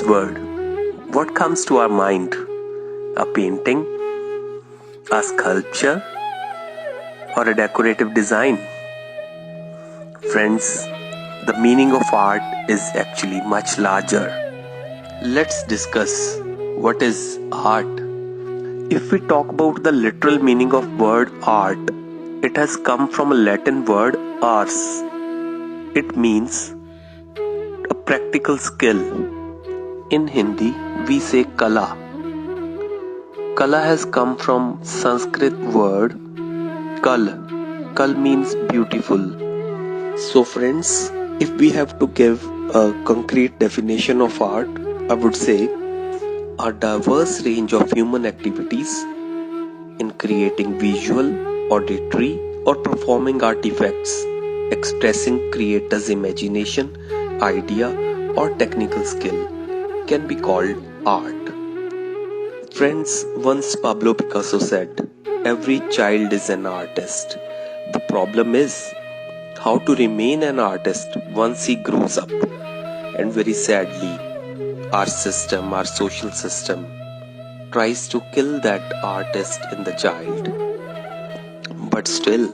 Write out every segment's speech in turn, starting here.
word, what comes to our mind? A painting, a sculpture, or a decorative design? Friends, the meaning of art is actually much larger. Let's discuss what is art. If we talk about the literal meaning of word art, it has come from a Latin word ars. It means a practical skill. In Hindi, we say kala. Kala has come from Sanskrit word kal. Kal means beautiful. So friends, if we have to give a concrete definition of art, I would say a diverse range of human activities in creating visual, auditory, or performing artifacts, expressing creators' imagination, idea, or technical skill can be called art. Friends, once Pablo Picasso said, "Every child is an artist." The problem is how to remain an artist once he grows up. And very sadly, our system, our social system, tries to kill that artist in the child. But still,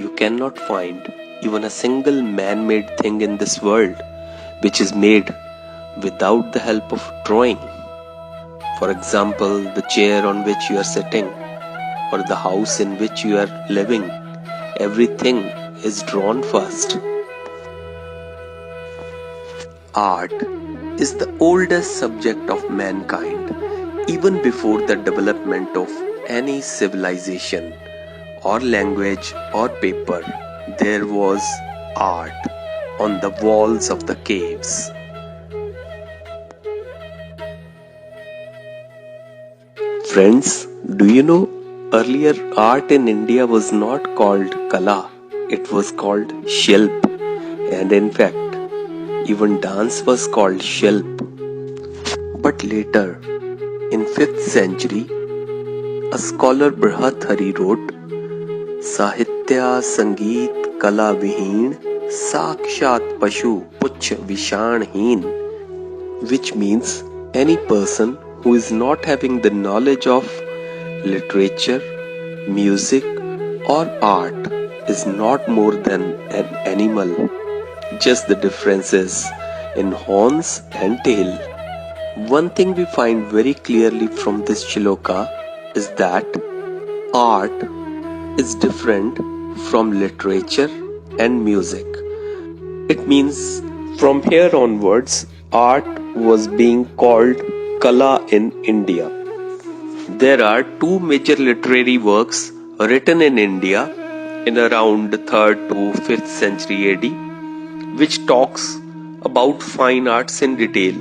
you cannot find even a single man-made thing in this world which is made without the help of drawing. For example, the chair on which you are sitting or the house in which you are living, everything is drawn first. Art is the oldest subject of mankind. Even before the development of any civilization or language or paper, there was art on the walls of the caves. Friends, do you know earlier art in India was not called Kala, it was called Shilp, and in fact, even dance was called Shilp. But later, in 5th century, a scholar Bhartrhari wrote, Sahitya Sangeet Kala Vihin Sakshat Pashu Puch Vishanheen, which means any person who is not having the knowledge of literature, music, or art is not more than an animal. Just the differences in horns and tail. One thing we find very clearly from this shloka is that art is different from literature and music. It means from here onwards, art was being called Kala in India. There are two major literary works written in India in around the 3rd to 5th century AD, which talks about fine arts in detail.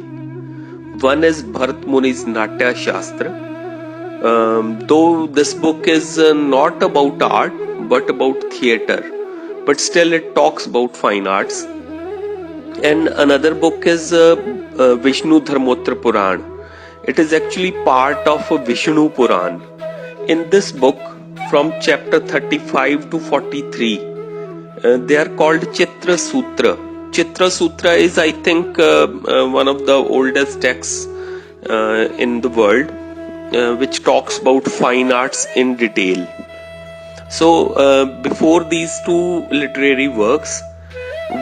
One is Bharat Muni's Natya Shastra. Though this book is not about art but about theatre, but still it talks about fine arts. And another book is Vishnu Dharmotra Puran. It is actually part of Vishnu Puran. In this book, from chapter 35 to 43, they are called Chitra Sutra. Chitra Sutra is, I think, one of the oldest texts in the world, which talks about fine arts in detail. So, before these two literary works,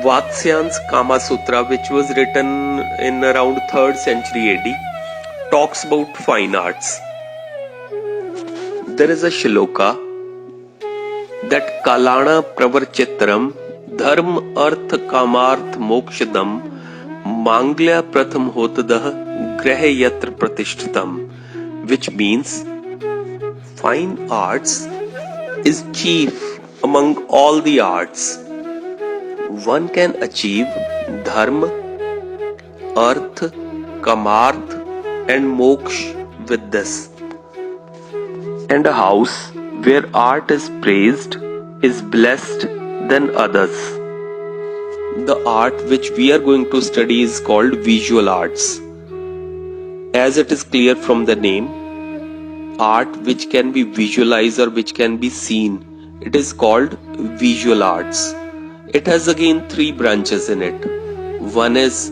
Vatsyan's Kama Sutra, which was written in around 3rd century AD, talks about fine arts. There is a shloka that Kalana Pravarchitram Dharma Arth Kamarth Mokshadam Manglya Pratham Hotadah Grahe Yatra Pratishtatam, which means fine arts is chief among all the arts. One can achieve dharma, arth, kamarth, and moksha with this. And a house where art is praised is blessed than others. The art which we are going to study is called visual arts. As it is clear from the name, art which can be visualized or which can be seen, it is called visual arts. It has again 3 branches in it. One is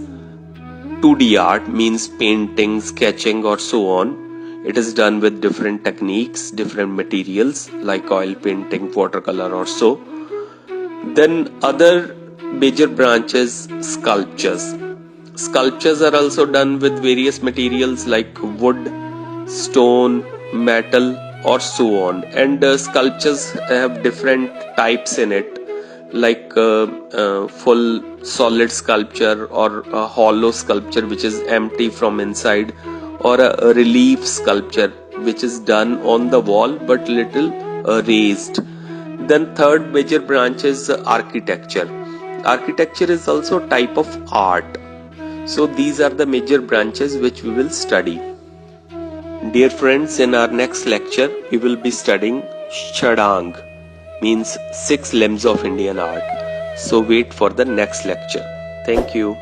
2D art means painting, sketching, or so on. It is done with different techniques, different materials like oil painting, watercolor, or so. Then other major branches, sculptures. Sculptures are also done with various materials like wood, stone, metal, or so on. And sculptures have different types in it, like full solid sculpture, or a hollow sculpture which is empty from inside, or a relief sculpture which is done on the wall but little raised. Then third major branch is architecture. Architecture is also type of art. So these are the major branches which we will study. Dear friends, in our next lecture, we will be studying Shadang, means 6 limbs of Indian art. So wait for the next lecture. Thank you.